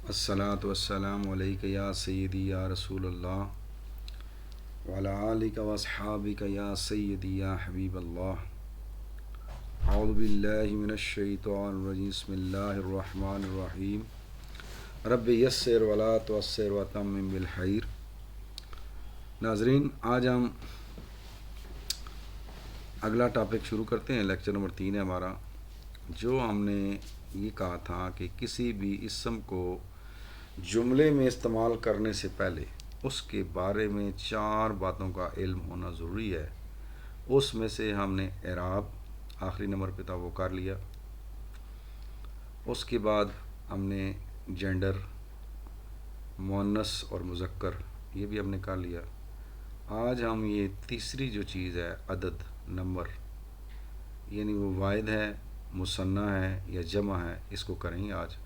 الصلاۃ والسلام علیک یا سیدی یا رسول اللہ وعلی آلک و اصحابک یا سیدی یا حبیب اللہ. اعوذ باللہ من الشیطان الرجیم. بسم اللہ الرحمن الرحیم. رب یسر ولا تعسر وتمم بالخیر. ناظرین، آج ہم اگلا ٹاپک شروع کرتے ہیں. لیکچر نمبر 3 ہے ہمارا. جو ہم نے یہ کہا تھا کہ کسی بھی اسم کو جملے میں استعمال کرنے سے پہلے اس کے بارے میں 4 باتوں کا علم ہونا ضروری ہے. اس میں سے ہم نے اعراب آخری نمبر پہ تھا وہ کر لیا. اس کے بعد ہم نے جینڈر، مؤنث اور مذکر، یہ بھی ہم نے کر لیا. آج ہم یہ تیسری جو چیز ہے عدد، نمبر، یعنی وہ واحد ہے، مثنیٰ ہے یا جمع ہے، اس کو کریں گے آج.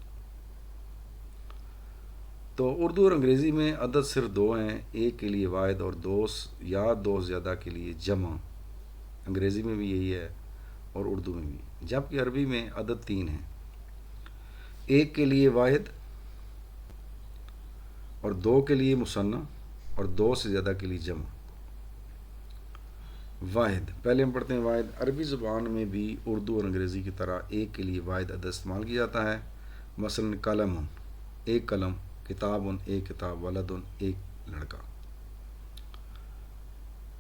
تو اردو اور انگریزی میں عدد صرف 2 ہیں، ایک کے لیے واحد اور دو یا دو زیادہ کے لیے جمع. انگریزی میں بھی یہی ہے اور اردو میں بھی. جبکہ عربی میں عدد 3 ہیں، ایک کے لیے واحد اور 2 کے لیے مثنیٰ اور 2 سے زیادہ کے لیے جمع. واحد، پہلے ہم پڑھتے ہیں واحد. عربی زبان میں بھی اردو اور انگریزی کی طرح ایک کے لیے واحد عدد استعمال کیا جاتا ہے. مثلا قلم، ایک قلم، کتاب، ایک کتاب، ولد، ایک لڑکا.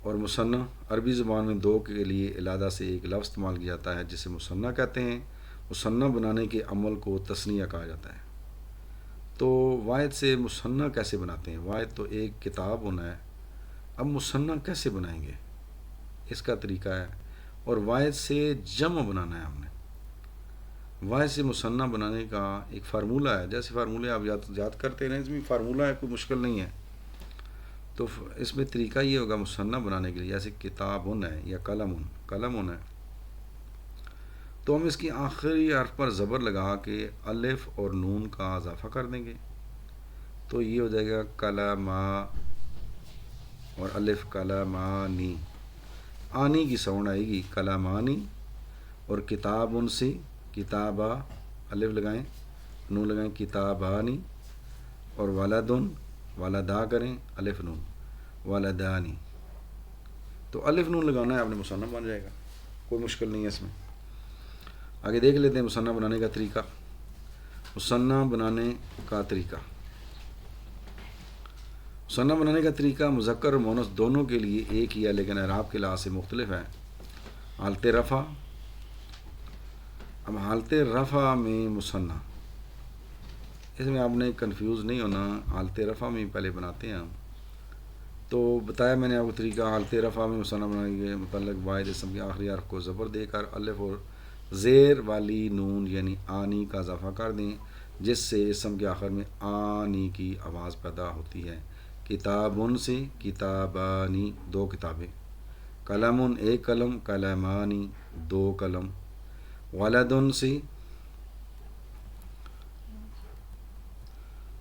اور مثنیٰ عربی زبان میں 2 کے لیے علیحدہ سے ایک لفظ استعمال کیا جاتا ہے جسے مثنیٰ کہتے ہیں. مثنیٰ بنانے کے عمل کو تثنیہ کہا جاتا ہے. تو واحد سے مثنیٰ کیسے بناتے ہیں؟ واحد تو ایک کتاب ہونا ہے، اب مثنیٰ کیسے بنائیں گے، اس کا طریقہ ہے. اور واحد سے جمع بنانا ہے ہم نے. واحد سے مثنیٰ بنانے کا ایک فارمولہ ہے. جیسے فارمولے آپ یاد کرتے رہیں، اس میں فارمولہ ہے، کوئی مشکل نہیں ہے. تو اس میں طریقہ یہ ہوگا مثنیٰ بنانے کے لیے، جیسے کتاب ہونا ہے یا قلم ہونا ہے، تو ہم اس کی آخری حرف پر زبر لگا کے الف اور نون کا اضافہ کر دیں گے. تو یہ ہو جائے گا کلما، اور الف کلمانی، آنی کی ساؤنڈ آئے گی کلمانی. اور کتاب ان سے کتابہ، الف لگائیں، نون لگائیں، کتابانی. اور ولدن، ولدا کریں، الف نون، ولدانی. تو الف نون لگانا ہے آپ نے، مثنیٰ بن جائے گا، کوئی مشکل نہیں ہے اس میں. آگے دیکھ لیتے ہیں مثنیٰ بنانے کا طریقہ. مثنیٰ بنانے کا طریقہ، مثنیٰ بنانے کا طریقہ مذکر اور مؤنث دونوں کے لیے ایک ہی ہے، لیکن اعراب کے لحاظ سے مختلف ہے. حالت رفع، اب حالت رفع میں مثنیٰ، اس میں آپ نے کنفیوز نہیں ہونا. حالت رفع میں پہلے بناتے ہیں ہم. تو بتایا میں نے آپ کو طریقہ. حالت رفع میں مثنیٰ بنانے کے متعلق واحد اسم کے آخری حرف کو زبر دے کر الف اور زیر والی نون یعنی آنی کا اضافہ کر دیں، جس سے اسم کے آخر میں آنی کی آواز پیدا ہوتی ہے. کتابن سے کتابانی، 2 کتابیں. قلم، ایک قلم، قلمانی، 2 قلم. ولدن سے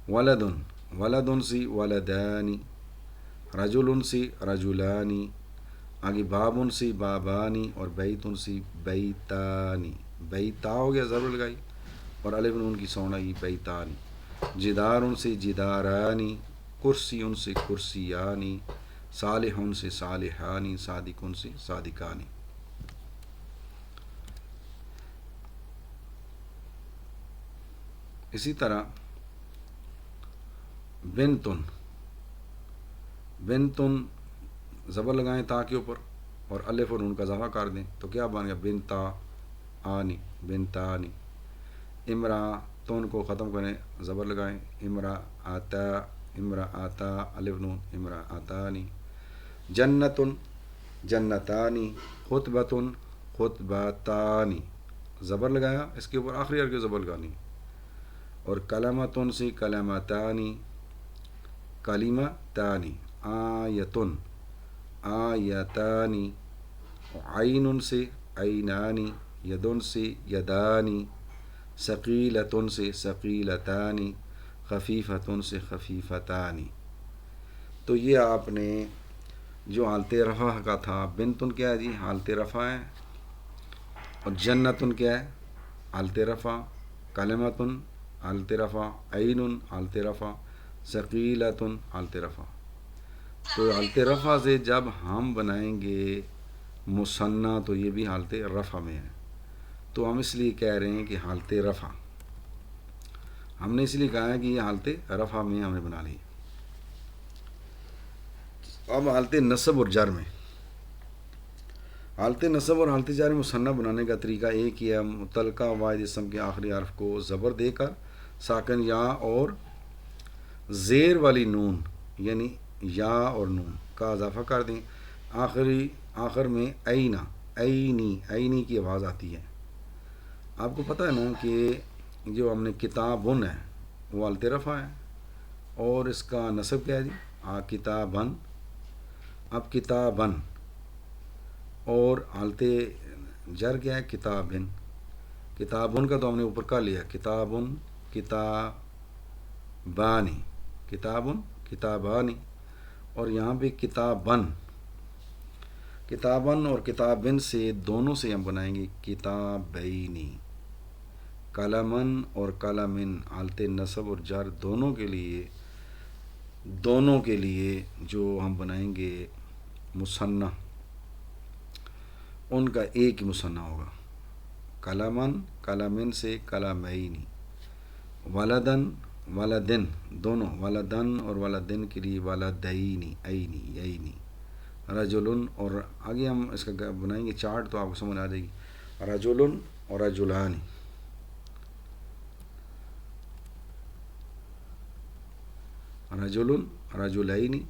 ولدن سے ولدانی. رجل سے رجلانی. آگے بابن سے بابانی. اور بیتن سے بیتانی. بیتا ہو گیا، ضرور لگائی، اور الف نون کی ساؤنڈ آئی بیتانی. جدار سے جدارانی. کرسی ان سے کرسیانی. صالح سے صالحانی. صادق سے صادقانی. اسی طرح بنتن زبر لگائیں تا کے اوپر اور الف اور نون کا اضافہ کر دیں، تو کیا بن گیا بنتا آنی، بنتانی. امراتن کو ختم کریں، زبر لگائیں، امرا آتا، الف نون، امرا آتانی. جنتن جنتانی. خطبتن خطبتانی، زبر لگایا، اس کے اوپر آخری حرف کی زبر لگانی. اور کلمتن سے کلمتانی، کلمتانی. آیتن آیتانی. عین سے عینانی. یدن سے یدانی. ثقیلتن سے ثقیلتانی. خفیفتن سے خفیفتانی. تو یہ آپ نے جو حالت رفع کا تھا، بنتن کیا ہے جی، حالت رفع ہے. اور جنتن کیا ہے، حالت رفع. کلمتن حالت رفع، عین حالت رفع، ثقیلۃ حالت رفع. تو حالت رفع سے جب ہم بنائیں گے مثنیٰ تو یہ بھی حالت رفع میں ہے. تو ہم اس لیے کہہ رہے ہیں کہ حالت رفع، ہم نے اس لیے کہا ہے کہ یہ حالت رفع میں ہم نے بنا لی. اب حالت نصب اور جر میں، حالت نصب اور حالت جر مثنیٰ بنانے کا طریقہ ایک ہی ہے. متعلقہ واحد اسم کے آخری حرف کو زبر دے کر ساکن یا اور زیر والی نون یعنی یا اور نون کا اضافہ کر دیں. آخر میں اینا، عینی کی آواز آتی ہے. آپ کو پتہ ہے نا کہ جو ہم نے کتابن ہے وہ حالت رفع ہے اور اس کا نصب کیا ہے جی کتابن. اب کتابن اور حالت جر کیا ہے کتابن. کتابن کا تو ہم نے اوپر کر لیا کتابن کتابانی، کتابن کتابانی. اور یہاں پہ کتابن اور کتابن سے دونوں سے ہم بنائیں گے کتابینی. قلمن اور قلمن حالت نصب اور جر دونوں کے لیے جو ہم بنائیں گے مثنیٰ ان کا ایک ہی مثنیٰ ہوگا. قلمن قلمن سے قلمینی. ولدن ولدن دونوں، ولدن اور ولدن کے لیے ولدینی عینی. رجلن اور آگے ہم اس کا بنائیں گے چارٹ تو آپ کو سمجھ آ جائے گی. رجلن اور رجلانی. رجلن رجلینی.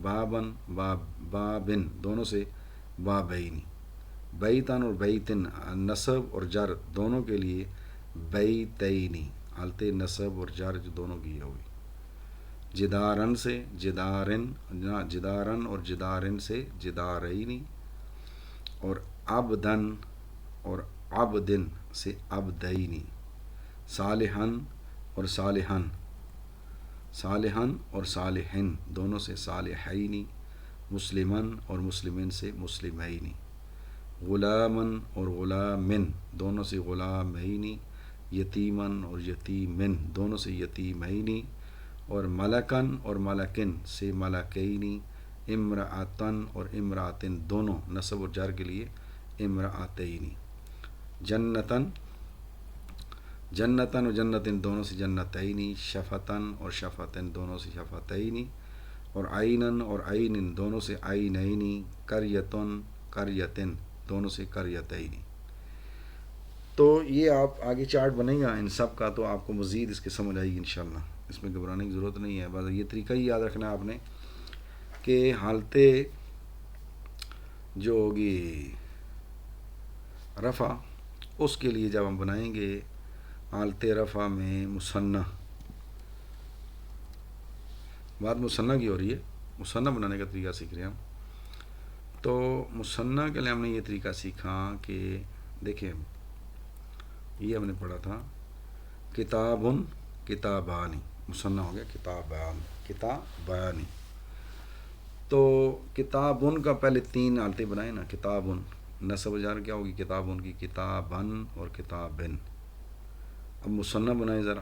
بابن بابن دونوں سے بابینی. بیتن اور بیتن نصب اور جر دونوں کے لیے بیتینی. حالت نصب اور جر جو دونوں کی ہوگی. جدارن سے جدارن، جدارن اور جدارن سے جدارینی. اور عبدن اور عبدن سے عبدینی. صالحن اور صالحن، صالحن اور صالحن دونوں سے صالحینی. مسلمن اور مسلمن سے مسلمینی. غلامن اور غلامن دونوں سے غلامینی. یتیمن اور یتیمن دونوں سے یتیمینی. اور ملکن اور ملکن سے ملکینی. امرأتن اور امرأتن دونوں نصب اور جر کے لیے امرأتینی. جنتن جنتن اور جنتن دونوں سے جنتینی. شفتن اور شفتن دونوں سے شفتینی. اور عینن اور عینن دونوں سے عینینی. قریتن قریتن دونوں سے قریتینی. تو یہ آپ آگے چارٹ بنے گا ان سب کا تو آپ کو مزید اس کے سمجھ آئے گی انشاءاللہ. اس میں گھبرانے کی ضرورت نہیں ہے. بس یہ طریقہ ہی یاد رکھنا ہے آپ نے کہ حالت جو ہوگی رفع اس کے لیے جب ہم بنائیں گے حالت رفع میں مثنیٰ، بات مثنیٰ کی ہو رہی ہے، مثنیٰ بنانے کا طریقہ سیکھ رہے ہیں ہم. تو مثنیٰ کے لیے ہم نے یہ طریقہ سیکھا کہ دیکھیں یہ ہم نے پڑھا تھا کتابن کتابانی مثنیٰ ہو گیا کتابانی. تو کتابن کا پہلے 3 حالتیں بنائیں نا. کتابن نصب جر کیا ہوگی کتابن کی کتابن اور کتابن. اب مثنیٰ بنائیں ذرا.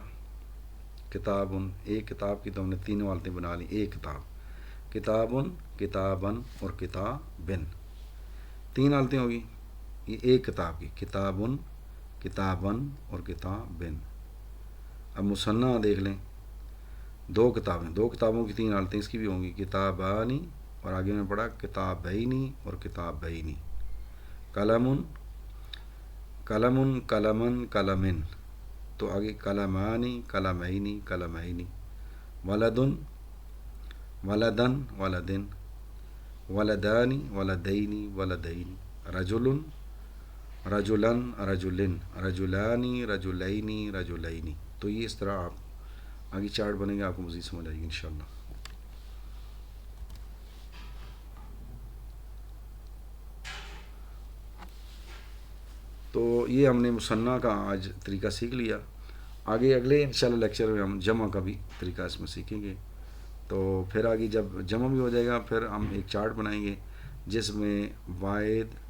کتابن ایک کتاب کی تو ہم نے 3 حالتیں بنا لی. ایک کتاب کتابن کتابن اور کتابن 3 حالتیں ہوگی. یہ ایک کتاب کی کتابن کتابن اور کتابن. اب مثنیٰ دیکھ لیں 2 کتابیں، 2 کتابوں کی 3 حالتیں اس کی بھی ہوں گی کتابانی اور آگے میں پڑھا کتابینی اور کتابینی. قلمن قلمن قلمن قلمن تو آگے قلمانی قلمینی قلمینی. ولدن ولدن ولدن ولدانی ولدینی ولدینی. رجلن رجلن رجلن رجلانی رجلینی رجلینی. تو یہ اس طرح آپ آگے چارٹ بنے گا آپ کو مزید سمجھ آئے گی انشاءاللہ. تو یہ ہم نے مثنیٰ کا آج طریقہ سیکھ لیا. آگے اگلے انشاءاللہ لیکچر میں ہم جمع کا بھی طریقہ اس میں سیکھیں گے. تو پھر آگے جب جمع بھی ہو جائے گا پھر ہم ایک چارٹ بنائیں گے جس میں واحد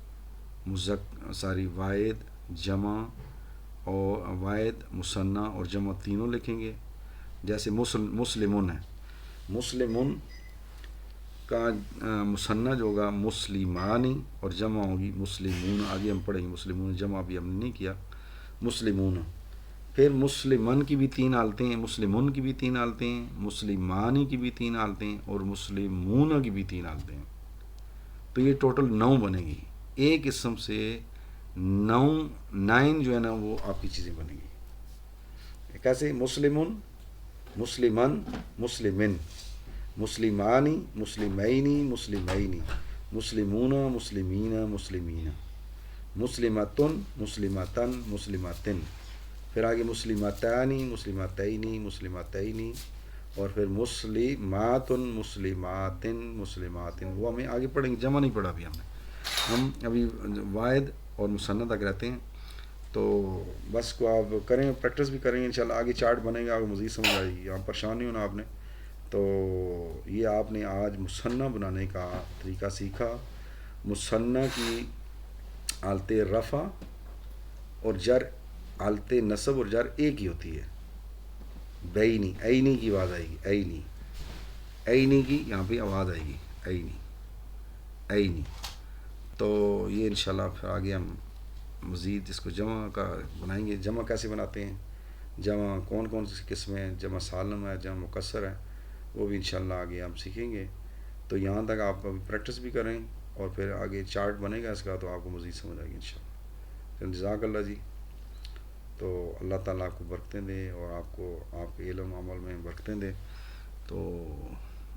واحد جمع اور واحد مثنیٰ اور جمع تینوں لکھیں گے. جیسے مسلمون ہے، مسلمون کا مثنیٰ جو ہوگا مسلمانی اور جمع ہوگی مسلمون. آگے ہم پڑھیں گے مسلمون، جمع بھی ہم نے نہیں کیا، مسلمون. پھر مسلمن کی بھی 3 حالتیں ہیں، مسلمون کی بھی 3 حالتیں ہیں، مسلمانی کی بھی 3 حالتیں ہیں، اور مسلمون کی بھی 3 حالتیں ہیں. تو یہ ٹوٹل 9 بنے گی. ایک اسم سے 9 جو ہے نا وہ آپ کی چیزیں بنے گی. کیسے؟ مسلمون، مسلمن، مسلمن، مسلمانی، مسلمینی، مسلمینی، مسلمون، مسلمین، مسلمین، مسلمتن، مسلمتن، مسلمتن. پھر آگے مسلمتانی، مسلمتینی، مسلمتینی، اور پھر مسلماتن، مسلماتن، مسلماتن. وہ ہمیں آگے پڑھیں گے، جمع نہیں پڑھا ابھی ہم نے. ہم ابھی واحد اور مثنیٰ تک رہتے ہیں. تو بس کو آپ کریں، پریکٹس بھی کریں گے انشاءاللہ. آگے چارٹ بنے گا، آپ کو مزید سمجھ آئے گی. آپ پریشان نہیں ہونا آپ نے. تو یہ آپ نے آج مثنیٰ بنانے کا طریقہ سیکھا. مثنیٰ کی حالت رفع اور جر، حالت نصب اور جر ایک ہی ہوتی ہے. بینی، عینی کی آواز آئے گی، عینی، عینی کی یہاں پہ آواز آئے گی، عینی، عینی. تو یہ انشاءاللہ پھر آگے ہم مزید اس کو جمع کا بنائیں گے. جمع کیسے بناتے ہیں، جمع کون کون سی قسمیں ہیں، جمع سالم ہے، جمع مکسر ہے، وہ بھی انشاءاللہ آگے ہم سیکھیں گے. تو یہاں تک آپ ابھی پریکٹس بھی کریں، اور پھر آگے چارٹ بنے گا اس کا، تو آپ کو مزید سمجھ آئے گی انشاءاللہ. جزاک اللہ جی. تو اللہ تعالیٰ آپ کو برکتیں دے، اور آپ کو آپ کے علم عمل میں برکتیں دے. تو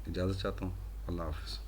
اجازت چاہتا ہوں. اللہ حافظ.